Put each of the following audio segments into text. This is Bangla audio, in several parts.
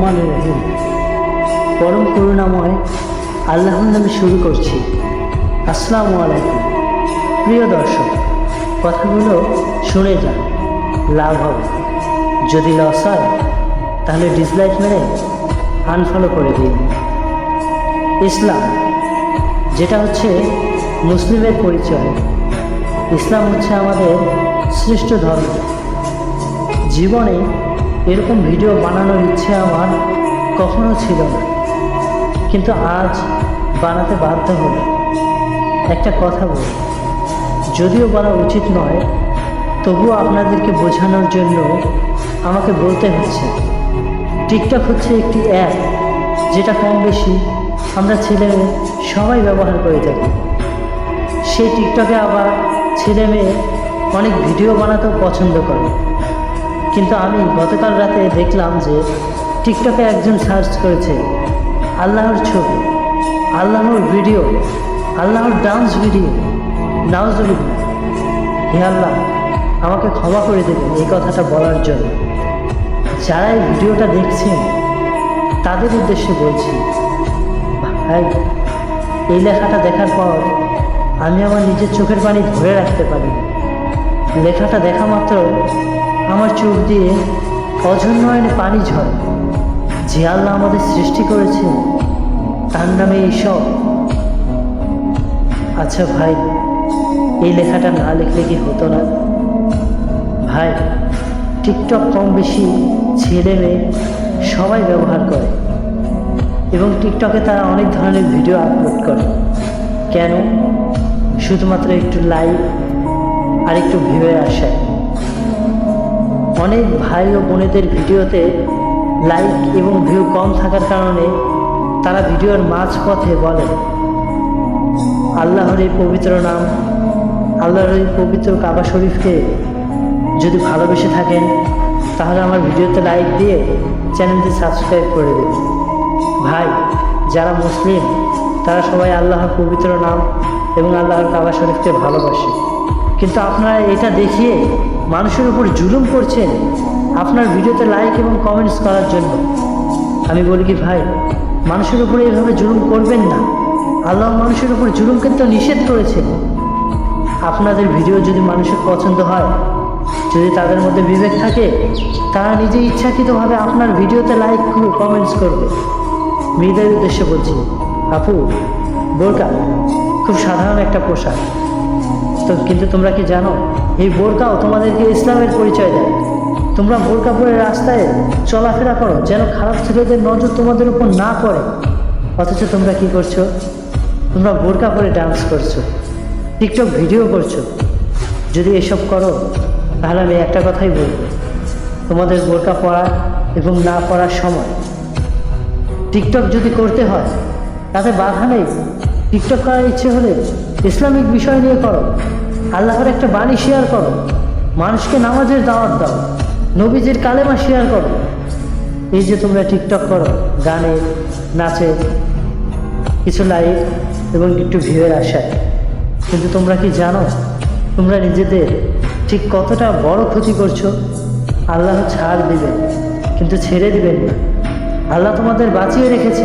রহমানির রহিম। পরম করুণাময় আল্লাহর নামে শুরু করছি। আসসালামু আলাইকুম। প্রিয় দর্শক, কথাগুলো শুনে যান, লাভ হবে। যদি লস হয় তাহলে ডিসলাইক মেরে আনফলো করে দিন। ইসলাম, যেটা হচ্ছে মুসলিমের পরিচয়। ইসলাম হচ্ছে আমাদের শ্রেষ্ঠ ধর্ম। জীবনে এরকম ভিডিও বানানোর ইচ্ছে আমার কখনো ছিল না, কিন্তু আজ বানাতে বাধ্য হল। একটা কথা বলি, যদিও বলা উচিত নয়, তবুও আপনাদেরকে বোঝানোর জন্য আমাকে বলতে হচ্ছে। টিকটক হচ্ছে একটি অ্যাপ, যেটা কম বেশি আমরা ছেলে মেয়ে সবাই ব্যবহার করে থাকি। সেই টিকটকে আবার ছেলে মেয়ে অনেক ভিডিও বানাতেও পছন্দ করে। কিন্তু আমি গতকাল রাতে দেখলাম যে টিকটকে একজন সার্চ করেছে আল্লাহর ছবি, আল্লাহর ভিডিও, আল্লাহর ডান্স ভিডিও। নাউজুবিল্লাহ। হে আল্লাহ, আমাকে ক্ষমা করে দেবেন এই কথাটা বলার জন্য। যারা এই ভিডিওটা দেখছেন তাদের উদ্দেশ্যে বলছি, ভাই, এই লেখাটা দেখার পর আমি আমার নিজের চোখের পানি ধরে রাখতে পারি। লেখাটা দেখা মাত্র আমার চোখ দিয়ে অঝর নয়নে পানি ঝরে। যে আল্লাহ আমাদের সৃষ্টি করেছে তার নামে এইসব। আচ্ছা ভাই, এই লেখাটা না লিখলে কি হতো না? ভাই, টিকটক কম বেশি ছেলে মেয়ে সবাই ব্যবহার করে এবং টিকটকে তারা অনেক ধরনের ভিডিও আপলোড করে। কেন? শুধুমাত্র একটু লাইক আর একটু ভিউয়ের আশায়। অনেক ভাই ও বোনেদের ভিডিওতে লাইক এবং ভিউ কম থাকার কারণে তারা ভিডিওর মাঝপথে বলে, আল্লাহর এই পবিত্র নাম, আল্লাহর এই পবিত্র কাবা শরীফকে যদি ভালোবেসে থাকেন তাহলে আমার ভিডিওতে লাইক দিয়ে চ্যানেলটি সাবস্ক্রাইব করে দেবেন। ভাই, যারা মুসলিম তারা সবাই আল্লাহর পবিত্র নাম এবং আল্লাহর কাবা শরীফকে ভালোবাসে, কিন্তু আপনারা এটা দেখিয়ে মানুষের উপর জুলুম করছেন আপনার ভিডিওতে লাইক এবং কমেন্টস করার জন্য। আমি বলি কি ভাই, মানুষের উপরে এইভাবে জুলুম করবেন না। আল্লাহ মানুষের উপর জুলুম কিন্তু নিষেধ করেছেন। আপনাদের ভিডিও যদি মানুষের পছন্দ হয়, যদি তাদের মধ্যে বিবেক থাকে, তারা নিজে ইচ্ছাকৃতভাবে আপনার ভিডিওতে লাইক কমেন্টস করবে। মেয়েদের উদ্দেশ্যে বলছি, আপু, বোরকা খুব সাধারণ একটা পোশাক, তো কিন্তু তোমরা কি জানো এই বোরকাও তোমাদেরকে ইসলামের পরিচয় দেয়। তোমরা বোরকা পরে রাস্তায় চলাফেরা করো যেন খারাপ ছেলেদের নজর তোমাদের উপর না পড়ে, অথচ তোমরা কি করছো? তোমরা বোরকা পরে ডান্স করছো, টিকটক ভিডিও করছো। যদি এসব করো তাহলে আমি একটা কথাই বলবো, তোমাদের বোরকা পরা এবং না পরার সময় টিকটক যদি করতে হয় তাতে বাধা নেই। টিকটক করার ইচ্ছে হলে ইসলামিক বিষয় নিয়ে করো, আল্লাহর একটা বাণী শেয়ার করো, মানুষকে নামাজের দাওয়াত দাও, নবীজির কালেমা শেয়ার করো। এই যে তোমরা টিকটক করো গানে, নাচে, কিছু লাইক এবং একটু ভিউয়ের আশায়, কিন্তু তোমরা কি জানো তোমরা নিজেদের ঠিক কতটা বড় ক্ষতি করছো? আল্লাহ ছাড় দিবেন কিন্তু ছেড়ে দিবেন না। আল্লাহ তোমাদের বাঁচিয়ে রেখেছে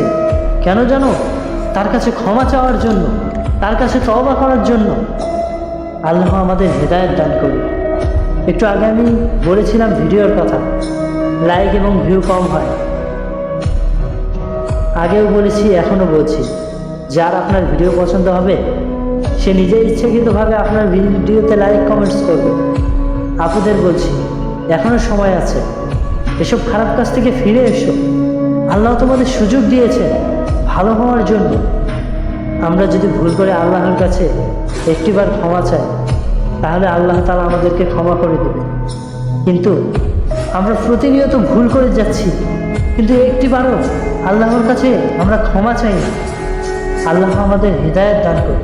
কেন জানো? তার কাছে ক্ষমা চাওয়ার জন্য, তার কাছে তওবা করার জন্য। আল্লাহ আমাদের হেদায়েত দান করুন। একটু আগে আমি বলেছিলাম ভিডিওর কথা, লাইক এবং ভিউ কম হয়। আগেও বলেছি, এখনও বলছি, যার আপনার ভিডিও পছন্দ হবে সে নিজে ইচ্ছাকৃতভাবে আপনার ভিডিওতে লাইক কমেন্টস করবে। আপুদের বলছি, এখনও সময় আছে, এসব খারাপ কাজ থেকে ফিরে এসো। আল্লাহ তোমাদের সুযোগ দিয়েছে ভালো হওয়ার জন্য। আমরা যদি ভুল করে আল্লাহর কাছে একটিবার ক্ষমা চাই তাহলে আল্লাহ তাআলা আমাদেরকে ক্ষমা করে দেবে। কিন্তু আমরা প্রতিনিয়ত ভুল করে যাচ্ছি, কিন্তু একটিবারও আল্লাহর কাছে আমরা ক্ষমা চাই না। আল্লাহ আমাদের হিদায়াত দান করুন,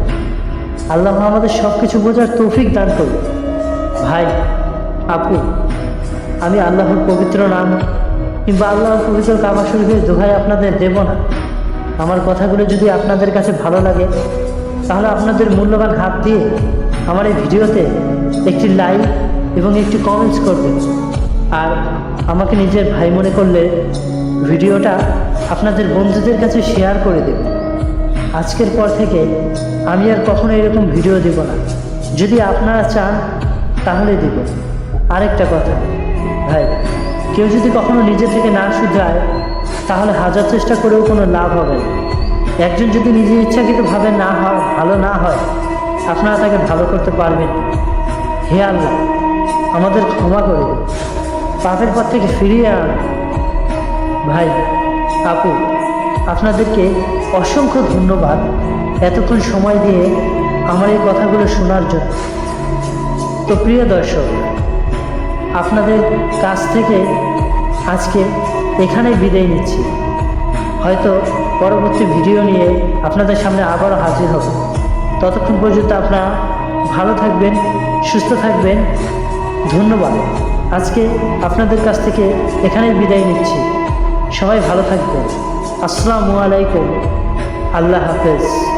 আল্লাহ আমাদের সব কিছু বোঝার তৌফিক দান করুন। ভাই, আপু, আমি আল্লাহর পবিত্র নাম কিংবা আল্লাহর পবিত্র কাবা শরীফের দোহাই আপনাদের দেব না। আমার কথাগুলো যদি আপনাদের কাছে ভালো লাগে তাহলে আপনাদের মূল্যবান হাত দিয়ে আমার এই ভিডিওতে একটি লাইক এবং একটি কমেন্টস করবেন। আর আমাকে নিজের ভাই মনে করলে ভিডিওটা আপনাদের বন্ধুদের কাছে শেয়ার করে দেবেন। আজকের পর থেকে আমি আর কখনো এরকম ভিডিও দেব না। যদি আপনারা চান তাহলে দেব। আরেকটা কথা ভাই, কেউ যদি কখনো নিজে থেকে না শুধরায় তাহলে হাজার চেষ্টা করেও কোনো লাভ হবে না। একজন যদি নিজে ইচ্ছাকৃতভাবে না হয়, ভালো না হয়, আপনারা তাকে ভালো করতে পারবেন না। হে আল্লাহ, আমাদের ক্ষমা করে দিন, পাপের পথ থেকে ফিরিয়ে আন। ভাই, আপু, আপনাদেরকে অসংখ্য ধন্যবাদ এতক্ষণ সময় দিয়ে আমার এই কথাগুলো শোনার জন্য। তো প্রিয় দর্শক, আপনাদের কাছ থেকে আজকে এখানেই বিদায় নিচ্ছি। হয়তো পরবর্তী ভিডিও নিয়ে আপনাদের সামনে আবারও হাজির হব। ততক্ষণ পর্যন্ত আপনারা ভালো থাকবেন, সুস্থ থাকবেন। ধন্যবাদ। আজকে আপনাদের কাছ থেকে এখানেই বিদায় নিচ্ছি। সবাই ভালো থাকবেন। আসসালামু আলাইকুম। আল্লাহ হাফেজ।